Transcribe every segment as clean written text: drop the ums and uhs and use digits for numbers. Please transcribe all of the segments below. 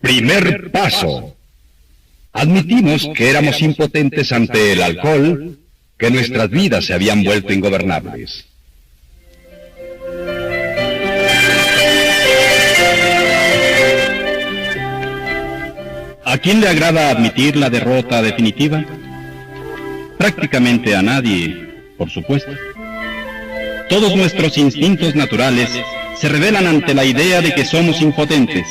Primer paso. Admitimos que éramos impotentes ante el alcohol, que nuestras vidas se habían vuelto ingobernables. ¿A quién le agrada admitir la derrota definitiva? Prácticamente a nadie, por supuesto. Todos nuestros instintos naturales se rebelan ante la idea de que somos impotentes.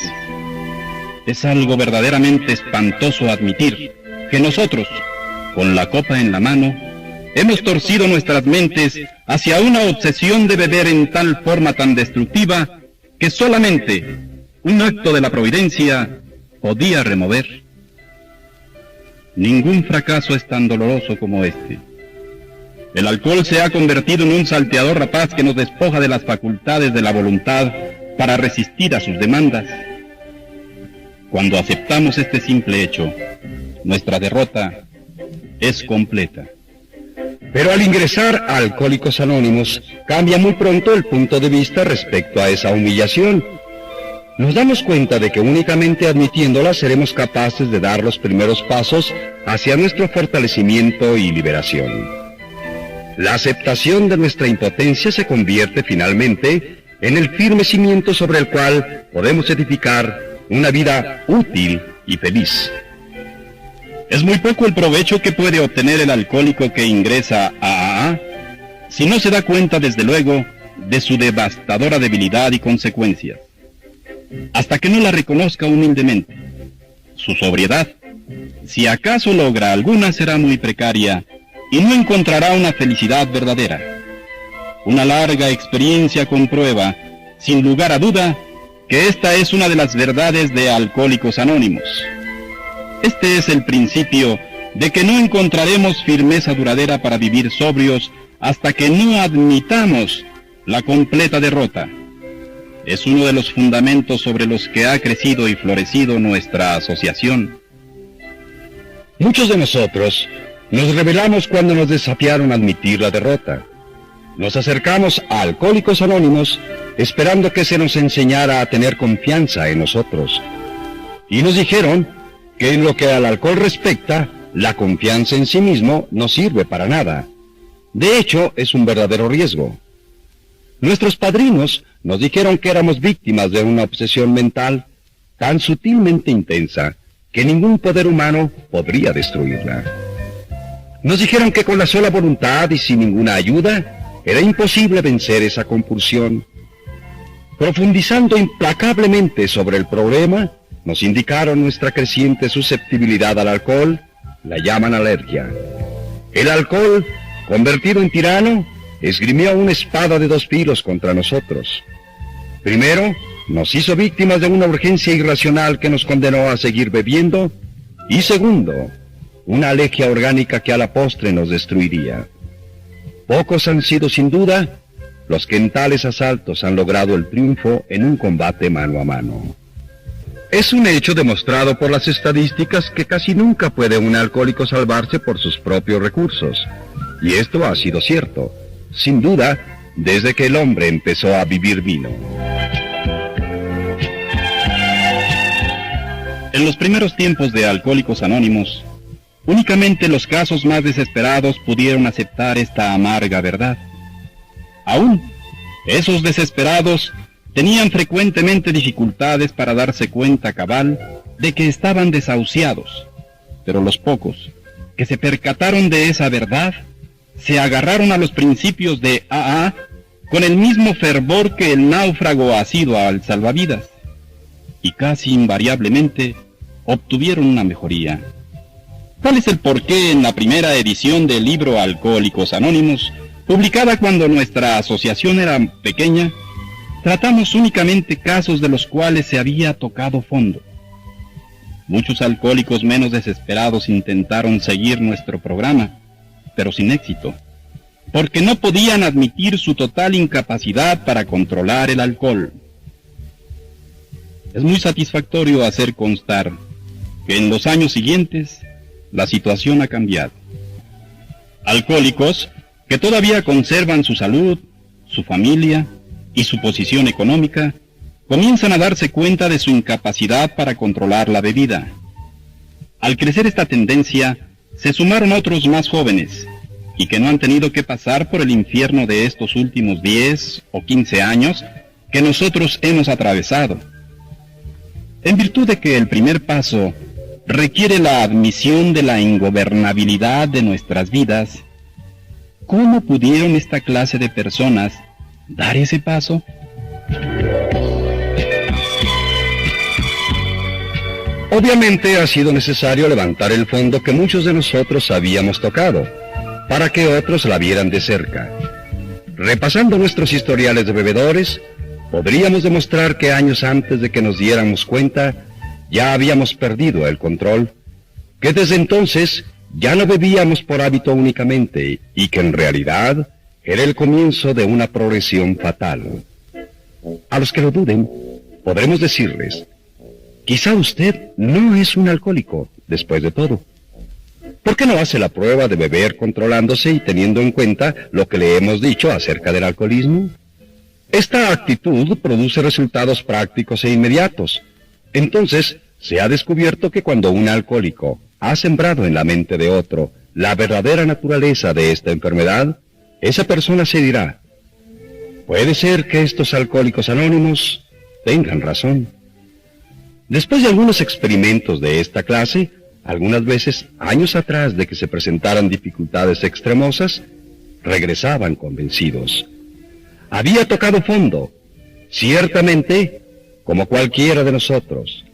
Es algo verdaderamente espantoso admitir que nosotros, con la copa en la mano, hemos torcido nuestras mentes hacia una obsesión de beber en tal forma tan destructiva que solamente un acto de la providencia podía remover. Ningún fracaso es tan doloroso como este. El alcohol se ha convertido en un salteador rapaz que nos despoja de las facultades de la voluntad para resistir a sus demandas. Cuando aceptamos este simple hecho, nuestra derrota es completa. Pero al ingresar a Alcohólicos Anónimos, cambia muy pronto el punto de vista respecto a esa humillación. Nos damos cuenta de que únicamente admitiéndola seremos capaces de dar los primeros pasos hacia nuestro fortalecimiento y liberación. La aceptación de nuestra impotencia se convierte finalmente en el firme cimiento sobre el cual podemos edificar una vida útil y feliz. Es muy poco el provecho que puede obtener el alcohólico que ingresa a AA si no se da cuenta, desde luego, de su devastadora debilidad y consecuencias. Hasta que no la reconozca humildemente. Su sobriedad, si acaso logra alguna, será muy precaria y no encontrará una felicidad verdadera. Una larga experiencia comprueba, sin lugar a duda, que esta es una de las verdades de Alcohólicos Anónimos. Este es el principio de que no encontraremos firmeza duradera para vivir sobrios hasta que no admitamos la completa derrota. Es uno de los fundamentos sobre los que ha crecido y florecido nuestra asociación. Muchos de nosotros nos rebelamos cuando nos desafiaron a admitir la derrota. Nos acercamos a Alcohólicos Anónimos esperando que se nos enseñara a tener confianza en nosotros. Y nos dijeron que en lo que al alcohol respecta, la confianza en sí mismo no sirve para nada. De hecho, es un verdadero riesgo. Nuestros padrinos nos dijeron que éramos víctimas de una obsesión mental tan sutilmente intensa que ningún poder humano podría destruirla. Nos dijeron que con la sola voluntad y sin ninguna ayuda era imposible vencer esa compulsión. Profundizando implacablemente sobre el problema, nos indicaron nuestra creciente susceptibilidad al alcohol, la llaman alergia. El alcohol, convertido en tirano, esgrimió una espada de dos filos contra nosotros. Primero, nos hizo víctimas de una urgencia irracional que nos condenó a seguir bebiendo, y segundo, una alergia orgánica que a la postre nos destruiría. Pocos han sido sin duda los que en tales asaltos han logrado el triunfo en un combate mano a mano. Es un hecho demostrado por las estadísticas que casi nunca puede un alcohólico salvarse por sus propios recursos. Y esto ha sido cierto, sin duda, desde que el hombre empezó a vivir vino. En los primeros tiempos de Alcohólicos Anónimos, únicamente los casos más desesperados pudieron aceptar esta amarga verdad. Aún, esos desesperados tenían frecuentemente dificultades para darse cuenta cabal de que estaban desahuciados, pero los pocos que se percataron de esa verdad se agarraron a los principios de AA con el mismo fervor que el náufrago asiduo al salvavidas, y casi invariablemente obtuvieron una mejoría. ¿Cuál es el porqué en la primera edición del libro Alcohólicos Anónimos, publicada cuando nuestra asociación era pequeña, tratamos únicamente casos de los cuales se había tocado fondo? Muchos alcohólicos menos desesperados intentaron seguir nuestro programa, pero sin éxito, porque no podían admitir su total incapacidad para controlar el alcohol. Es muy satisfactorio hacer constar que en los años siguientes la situación ha cambiado. Alcohólicos que todavía conservan su salud, su familia y su posición económica, comienzan a darse cuenta de su incapacidad para controlar la bebida. Al crecer esta tendencia, se sumaron otros más jóvenes, y que no han tenido que pasar por el infierno de estos últimos 10 o 15 años que nosotros hemos atravesado. En virtud de que el primer paso requiere la admisión de la ingobernabilidad de nuestras vidas, ¿cómo pudieron esta clase de personas dar ese paso? Obviamente ha sido necesario levantar el fondo que muchos de nosotros habíamos tocado, para que otros la vieran de cerca. Repasando nuestros historiales de bebedores, podríamos demostrar que años antes de que nos diéramos cuenta, ya habíamos perdido el control, que desde entonces ya no bebíamos por hábito únicamente, y que en realidad era el comienzo de una progresión fatal. A los que lo duden, podremos decirles: quizá usted no es un alcohólico, después de todo. ¿Por qué no hace la prueba de beber controlándose y teniendo en cuenta lo que le hemos dicho acerca del alcoholismo? Esta actitud produce resultados prácticos e inmediatos. Entonces, se ha descubierto que cuando un alcohólico ha sembrado en la mente de otro la verdadera naturaleza de esta enfermedad, esa persona se dirá: puede ser que estos alcohólicos anónimos tengan razón. Después de algunos experimentos de esta clase, algunas veces, años atrás de que se presentaran dificultades extremosas, regresaban convencidos. Había tocado fondo. Ciertamente, como cualquiera de nosotros,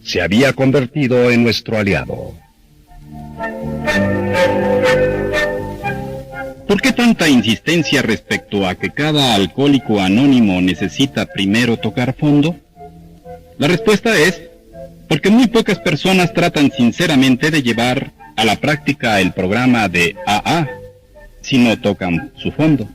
se había convertido en nuestro aliado. ¿Por qué tanta insistencia respecto a que cada alcohólico anónimo necesita primero tocar fondo? La respuesta es porque muy pocas personas tratan sinceramente de llevar a la práctica el programa de AA si no tocan su fondo.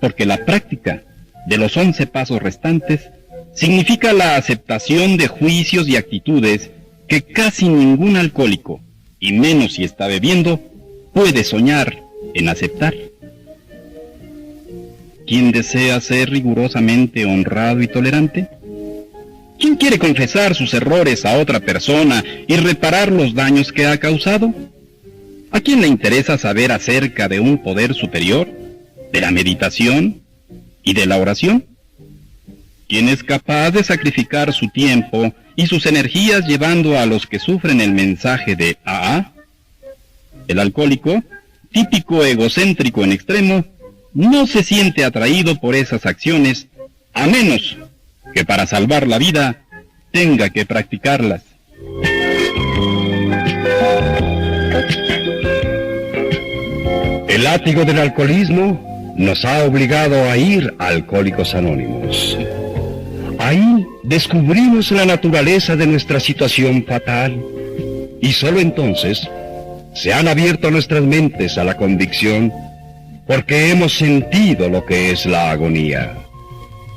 Porque la práctica de los 11 pasos restantes significa la aceptación de juicios y actitudes que casi ningún alcohólico, y menos si está bebiendo, puede soñar en aceptar. ¿Quién desea ser rigurosamente honrado y tolerante? ¿Quién quiere confesar sus errores a otra persona y reparar los daños que ha causado? ¿A quién le interesa saber acerca de un poder superior, de la meditación y de la oración? ¿Quién es capaz de sacrificar su tiempo y sus energías llevando a los que sufren el mensaje de AA? El alcohólico, típico egocéntrico en extremo, no se siente atraído por esas acciones, a menos que para salvar la vida tenga que practicarlas. El látigo del alcoholismo nos ha obligado a ir a Alcohólicos Anónimos. Ahí descubrimos la naturaleza de nuestra situación fatal, y solo entonces se han abierto nuestras mentes a la convicción, porque hemos sentido lo que es la agonía.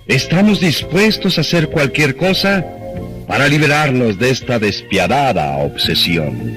Estamos dispuestos a hacer cualquier cosa para liberarnos de esta despiadada obsesión.